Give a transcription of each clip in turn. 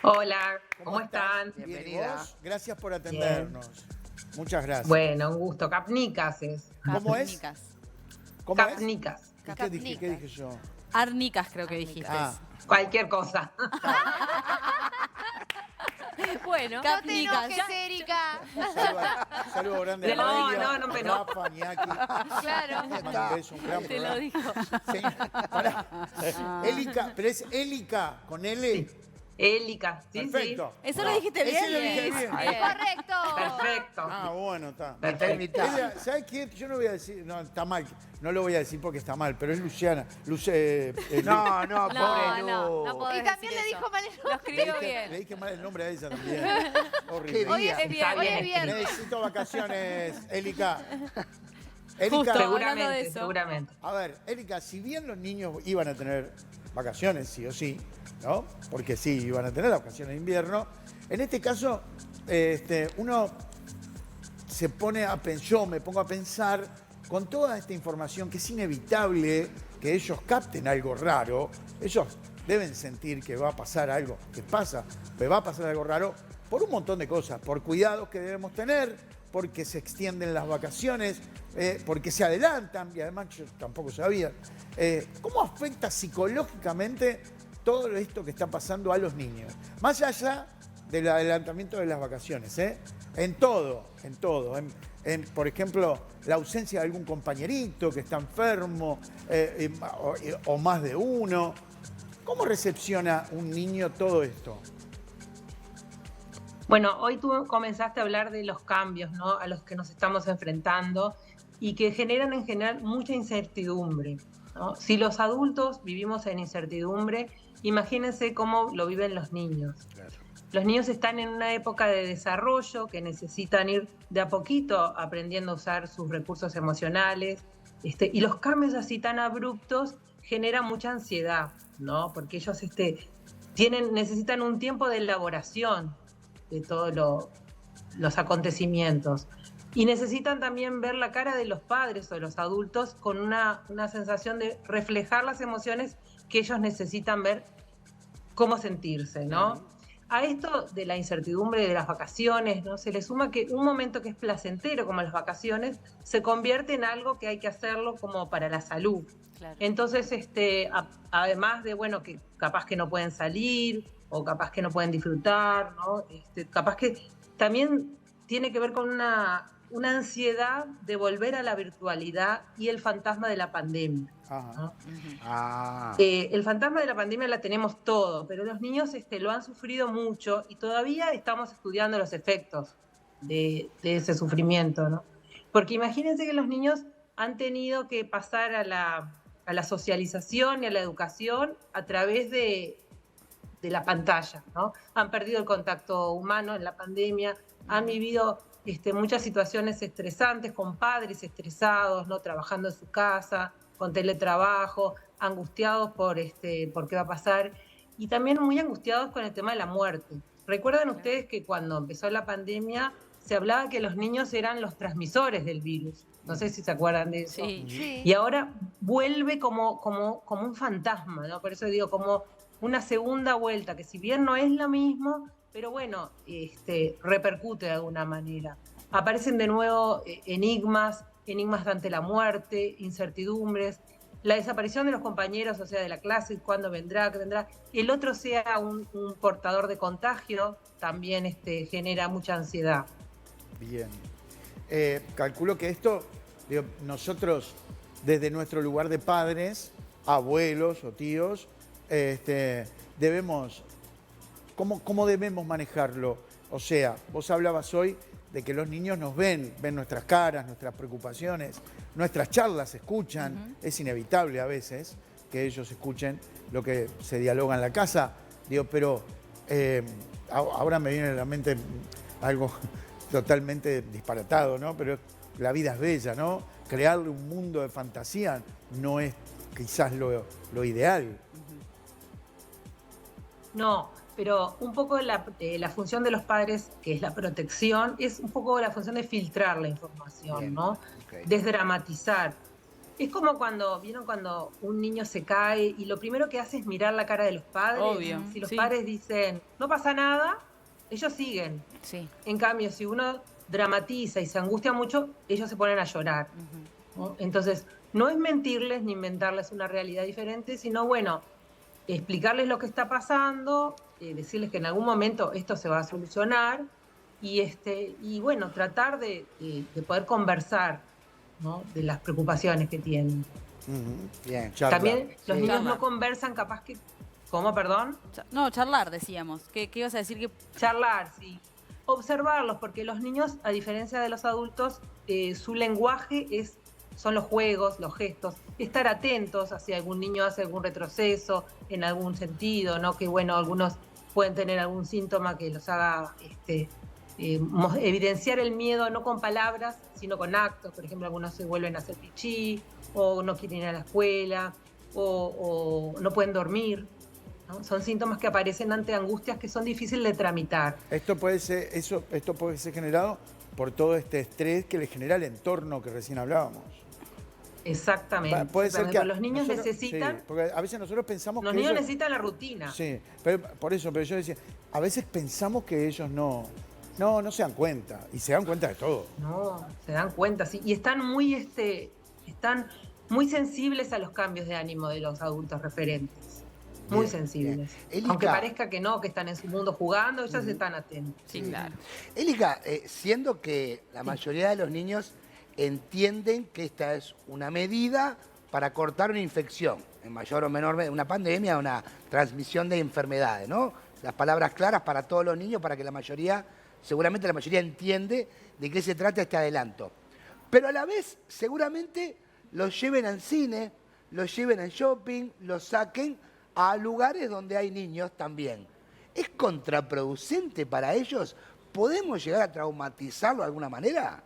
Hola, ¿Cómo ¿cómo estás? están? Bien, ¿y Bienvenida. vos? Gracias por Bien. atendernos. Muchas gracias. Bueno, un gusto. Capnicas es. ¿Cómo es? Capnicas. ¿Cómo es? Capnicas. ¿Qué dije? ¿Qué Capnicas. dije yo? Arnicas creo que dijiste. Ah, Cualquier cosa. Bueno, No te capnicas. enojes, Erika. saludo grande a No, Amelia, no, no me a enojo. Rafa, a Iñaki. Claro. Les mando un beso, un gran Te lo programa. dijo. Sí, pará. Élica, pero es Élica con L. Sí. Élica, sí, Perfecto. Eso lo dijiste bien, Ese lo dije Luis. bien. Correcto. sí. Perfecto. Ah, bueno, está. Perfecto. Ella, ¿sabes qué? Yo no voy a decir, no, está mal, no lo voy a decir porque está mal, pero es Luciana. No, No, pobre no Lu. podés Y también decir le eso. dijo mal el Lo nombre. escribió le bien. dije mal el nombre a ella también. Horrible. Qué Hoy día. es bien, hoy es viernes. Necesito vacaciones, Élica. Élica, Justo. hablando de Seguramente, eso. seguramente. a ver, Élica, si bien los niños iban a tener vacaciones, sí o sí, ¿no? Porque sí, iban a tener las vacaciones de invierno. En este caso, uno se pone a pensar, yo me pongo a pensar con toda esta información que es inevitable que ellos capten algo raro. Ellos deben sentir que va a pasar algo, que pasa, que va a pasar algo raro por un montón de cosas, por cuidados que debemos tener, porque se extienden las vacaciones, porque se adelantan, y además yo tampoco sabía. ¿Cómo afecta psicológicamente todo esto que está pasando a los niños? Más allá del adelantamiento de las vacaciones, ¿eh? En todo, en todo. Por ejemplo, la ausencia de algún compañerito que está enfermo, o más de uno. ¿Cómo recepciona un niño todo esto? Bueno, hoy tú comenzaste a hablar de los cambios, ¿no? A los que nos estamos enfrentando y que generan en general mucha incertidumbre, ¿no? Si los adultos vivimos en incertidumbre, imagínense cómo lo viven los niños. Claro. Los niños están en una época de desarrollo que necesitan ir de a poquito aprendiendo a usar sus recursos emocionales, y los cambios así tan abruptos generan mucha ansiedad, ¿no? Porque ellos necesitan un tiempo de elaboración de todos los acontecimientos. Y necesitan también ver la cara de los padres o de los adultos con una sensación de reflejar las emociones que ellos necesitan ver cómo sentirse, ¿no? A esto de la incertidumbre de las vacaciones, ¿no? Se le suma que un momento que es placentero, como las vacaciones, se convierte en algo que hay que hacerlo como para la salud. Claro. Entonces, además de, bueno, que capaz que no pueden salir o capaz que no pueden disfrutar, ¿no? Capaz que también tiene que ver con una ansiedad de volver a la virtualidad y el fantasma de la pandemia, Ajá. ¿no? Ah. El fantasma de la pandemia la tenemos todo, pero los niños lo han sufrido mucho y todavía estamos estudiando los efectos de ese sufrimiento, ¿no? Porque imagínense que los niños han tenido que pasar a la socialización y a la educación a través de la pantalla, ¿no? Han perdido el contacto humano en la pandemia, han vivido muchas situaciones estresantes con padres estresados, ¿no? Trabajando en su casa, con teletrabajo, angustiados por qué va a pasar y también muy angustiados con el tema de la muerte. ¿Recuerdan ustedes que cuando empezó la pandemia se hablaba que los niños eran los transmisores del virus? No sé si se acuerdan de eso. Sí. Sí. Y ahora vuelve como un fantasma, ¿no? Por eso digo, como una segunda vuelta, que si bien no es lo mismo, pero bueno, repercute de alguna manera. Aparecen de nuevo enigmas ante la muerte, incertidumbres, la desaparición de los compañeros, o sea, de la clase, cuándo vendrá, qué vendrá. El otro sea un portador de contagio, también genera mucha ansiedad. Bien. Calculo que esto, digo, nosotros desde nuestro lugar de padres, abuelos o tíos, debemos, ¿cómo debemos manejarlo? O sea, vos hablabas hoy de que los niños nos ven nuestras caras, nuestras preocupaciones, nuestras charlas escuchan. Es inevitable a veces que ellos escuchen lo que se dialoga en la casa. Digo, pero ahora me viene a la mente algo totalmente disparatado, ¿no? Pero la vida es bella, ¿no? Crearle un mundo de fantasía no es quizás lo ideal. No, pero un poco la función de los padres, que es la protección, es un poco la función de filtrar la información, Bien, ¿no? ok. Desdramatizar. Es como ¿vieron cuando un niño se cae y lo primero que hace es mirar la cara de los padres? Obvio, Si los sí. padres dicen, no pasa nada, ellos siguen. Sí. En cambio, si uno dramatiza y se angustia mucho, ellos se ponen a llorar, ¿no? Entonces, no es mentirles ni inventarles una realidad diferente, sino, bueno, explicarles lo que está pasando, decirles que en algún momento esto se va a solucionar y bueno, tratar de poder conversar, ¿no? De las preocupaciones que tienen. Bien. Charla. También los Sí. niños Charla. no conversan capaz que... ¿Cómo, perdón? No, charlar, decíamos. ¿Qué ibas a decir? Que Charlar, sí. Observarlos, porque los niños, a diferencia de los adultos, su lenguaje son los juegos, los gestos. Estar atentos a si algún niño hace algún retroceso en algún sentido, ¿no? Que bueno, algunos pueden tener algún síntoma que los haga evidenciar el miedo no con palabras, sino con actos. Por ejemplo, algunos se vuelven a hacer pichí, o no quieren ir a la escuela, o no pueden dormir, ¿no? Son síntomas que aparecen ante angustias que son difíciles de tramitar. Esto puede ser generado por todo este estrés que le genera el entorno que recién hablábamos. Exactamente. Puede ser que los niños nosotros- necesitan, sí, porque a veces nosotros pensamos los que niños ellos- necesitan la rutina. Sí, pero yo decía, a veces pensamos que ellos no se dan cuenta, y se dan cuenta de todo. No, se dan cuenta, sí. Y están muy sensibles a los cambios de ánimo de los adultos referentes. Muy Bien, sensibles. bien. Elika. Aunque parezca que no, que están en su mundo jugando, ellos están atentos. sí, claro. Elika, siendo que la mayoría de los niños entienden que esta es una medida para cortar una infección, en mayor o menor medida, una pandemia, una transmisión de enfermedades, ¿no? Las palabras claras para todos los niños, para que seguramente la mayoría entiende de qué se trata este adelanto. Pero a la vez, seguramente los lleven al cine, los lleven al shopping, los saquen a lugares donde hay niños también. ¿Es contraproducente para ellos? ¿Podemos llegar a traumatizarlo de alguna manera?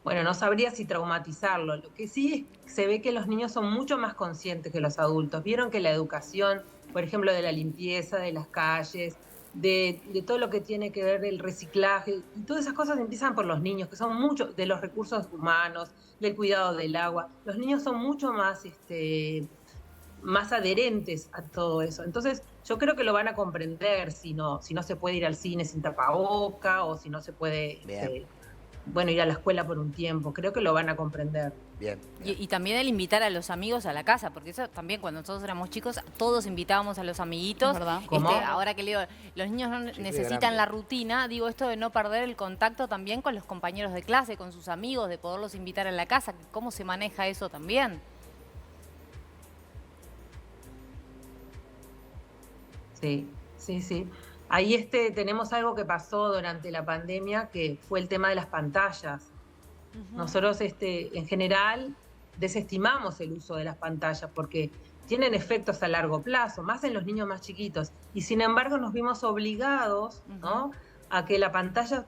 Bueno, no sabría si traumatizarlo. Lo que sí es, se ve que los niños son mucho más conscientes que los adultos. Vieron que la educación, por ejemplo, de la limpieza de las calles, de todo lo que tiene que ver el reciclaje, y todas esas cosas empiezan por los niños, que son muchos, de los recursos humanos, del cuidado del agua. Los niños son mucho más adherentes a todo eso. Entonces, yo creo que lo van a comprender si no se puede ir al cine sin tapaboca, o si no se puede ir a la escuela por un tiempo. Creo que lo van a comprender. Bien. Y también el invitar a los amigos a la casa, porque eso también cuando nosotros éramos chicos, todos invitábamos a los amiguitos. Es verdad. ¿Cómo? Ahora que le digo, los niños no Sí, necesitan grande. la rutina, digo esto de no perder el contacto también con los compañeros de clase, con sus amigos, de poderlos invitar a la casa. ¿Cómo se maneja eso también? Sí, sí, sí. Ahí tenemos algo que pasó durante la pandemia, que fue el tema de las pantallas. Nosotros en general desestimamos el uso de las pantallas porque tienen efectos a largo plazo, más en los niños más chiquitos. Y sin embargo nos vimos obligados, ¿no?, a que la pantalla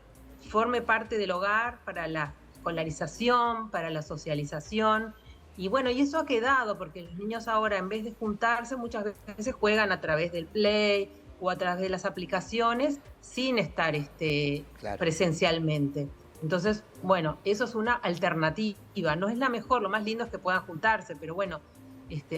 forme parte del hogar para la escolarización, para la socialización. Y bueno, y eso ha quedado porque los niños ahora, en vez de juntarse, muchas veces juegan a través del Play o a través de las aplicaciones sin estar Claro. presencialmente. Entonces, bueno, eso es una alternativa. No es la mejor, lo más lindo es que puedan juntarse, pero bueno,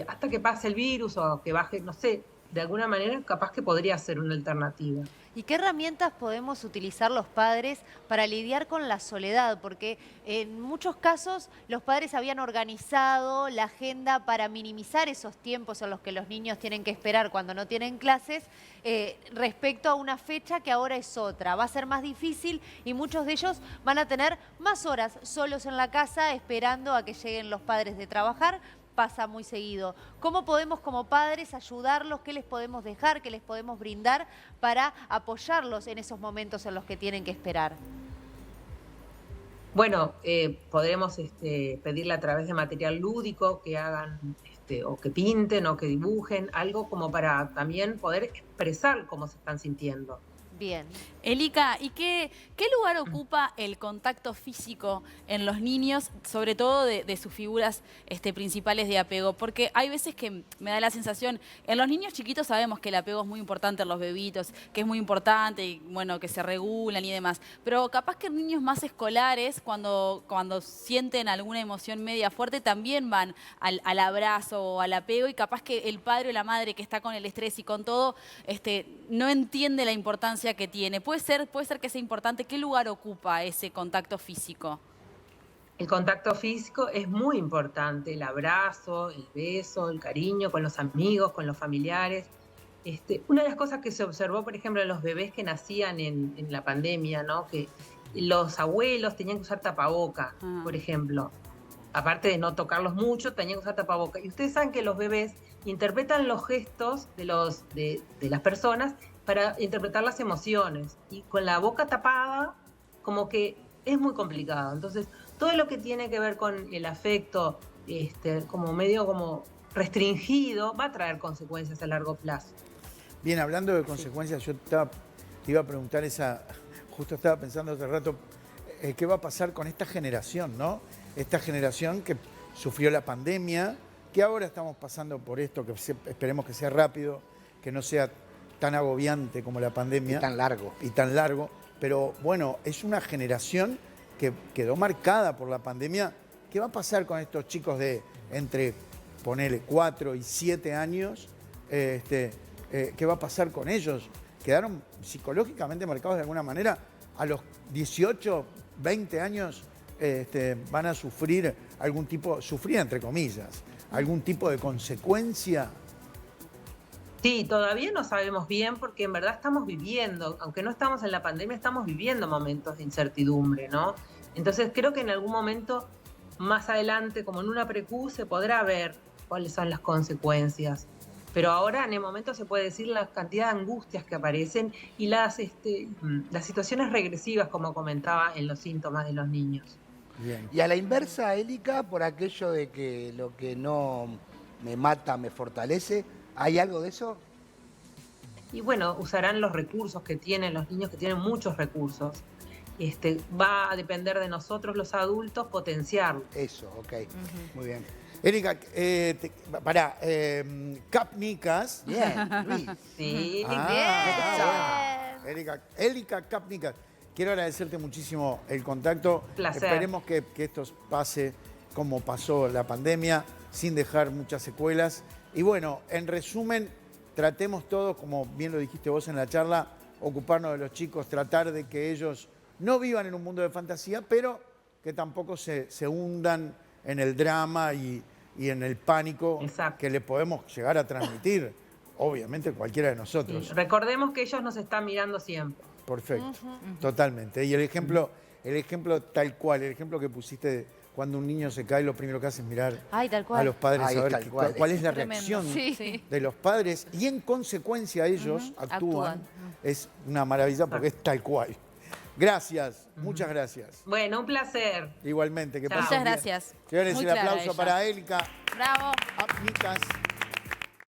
hasta que pase el virus o que baje, no sé, de alguna manera capaz que podría ser una alternativa. ¿Y qué herramientas podemos utilizar los padres para lidiar con la soledad? Porque en muchos casos los padres habían organizado la agenda para minimizar esos tiempos en los que los niños tienen que esperar cuando no tienen clases, respecto a una fecha que ahora es otra. Va a ser más difícil y muchos de ellos van a tener más horas solos en la casa esperando a que lleguen los padres de trabajar. Pasa muy seguido. ¿Cómo podemos como padres ayudarlos? ¿Qué les podemos dejar? ¿Qué les podemos brindar para apoyarlos en esos momentos en los que tienen que esperar? Bueno, podremos pedirle a través de material lúdico que hagan o que pinten o que dibujen, algo como para también poder expresar cómo se están sintiendo. Bien. Elika, ¿y qué lugar ocupa el contacto físico en los niños, sobre todo de sus figuras principales de apego? Porque hay veces que me da la sensación, en los niños chiquitos sabemos que el apego es muy importante en los bebitos, que es muy importante y bueno, que se regulan y demás, pero capaz que en niños más escolares, cuando sienten alguna emoción media fuerte, también van al abrazo o al apego, y capaz que el padre o la madre que está con el estrés y con todo, no entiende la importancia que tiene. Puede ser que sea importante. ¿Qué lugar ocupa ese contacto físico? El contacto físico es muy importante, el abrazo, el beso, el cariño con los amigos, con los familiares. Una de las cosas que se observó, por ejemplo, en los bebés que nacían en la pandemia, ¿no? Que los abuelos tenían que usar tapaboca, por ejemplo. Aparte de no tocarlos mucho, tenían que usar tapaboca. Y ustedes saben que los bebés interpretan los gestos de las personas para interpretar las emociones. Y con la boca tapada, como que es muy complicado. Entonces, todo lo que tiene que ver con el afecto, como medio como restringido, va a traer consecuencias a largo plazo. Bien, hablando de consecuencias, yo te iba a preguntar justo estaba pensando hace rato, ¿qué va a pasar con esta generación, no? Esta generación que sufrió la pandemia, que ahora estamos pasando por esto, que esperemos que sea rápido, que no sea tan agobiante como la pandemia. Y tan largo. Pero bueno, es una generación que quedó marcada por la pandemia. ¿Qué va a pasar con estos chicos de entre, ponele, 4 y 7 años? ¿Qué va a pasar con ellos? ¿Quedaron psicológicamente marcados de alguna manera? A los 18, 20 años van a sufrir sufrir entre comillas, algún tipo de consecuencia. Sí, todavía no sabemos bien porque en verdad estamos viviendo, aunque no estamos en la pandemia, estamos viviendo momentos de incertidumbre, ¿no? Entonces creo que en algún momento más adelante, como en una precu, se podrá ver cuáles son las consecuencias. Pero ahora en el momento se puede decir la cantidad de angustias que aparecen y las situaciones regresivas, como comentaba, en los síntomas de los niños. Bien. Y a la inversa, Elika, por aquello de que lo que no me mata me fortalece, ¿hay algo de eso? Y bueno, usarán los recursos que tienen los niños, que tienen muchos recursos. Va a depender de nosotros los adultos potenciarlo. Eso, ok. Muy bien. Elika, Kapnikas. Bien, Luis. Sí, Bueno. Elika Kapnikas. Quiero agradecerte muchísimo el contacto. Placer. Esperemos que esto pase como pasó la pandemia, sin dejar muchas secuelas. Y bueno, en resumen, tratemos todos, como bien lo dijiste vos en la charla, ocuparnos de los chicos, tratar de que ellos no vivan en un mundo de fantasía, pero que tampoco se hundan en el drama y en el pánico. Exacto. Que le podemos llegar a transmitir, obviamente, cualquiera de nosotros. Sí, recordemos que ellos nos están mirando siempre. Perfecto, totalmente. Y el ejemplo tal cual, el ejemplo que pusiste cuando un niño se cae, lo primero que hace es mirar tal cual. a los padres Ay, a ver tal cual. cuál es la Tremendo. reacción Sí. de los padres y en consecuencia ellos actúan. Es una maravilla porque es tal cual. Gracias, muchas gracias. Bueno, un placer. Igualmente, que Chao. pasen Muchas bien. gracias. Señores, Muy el clara aplauso ella. para Elika Bravo. Kapnikas.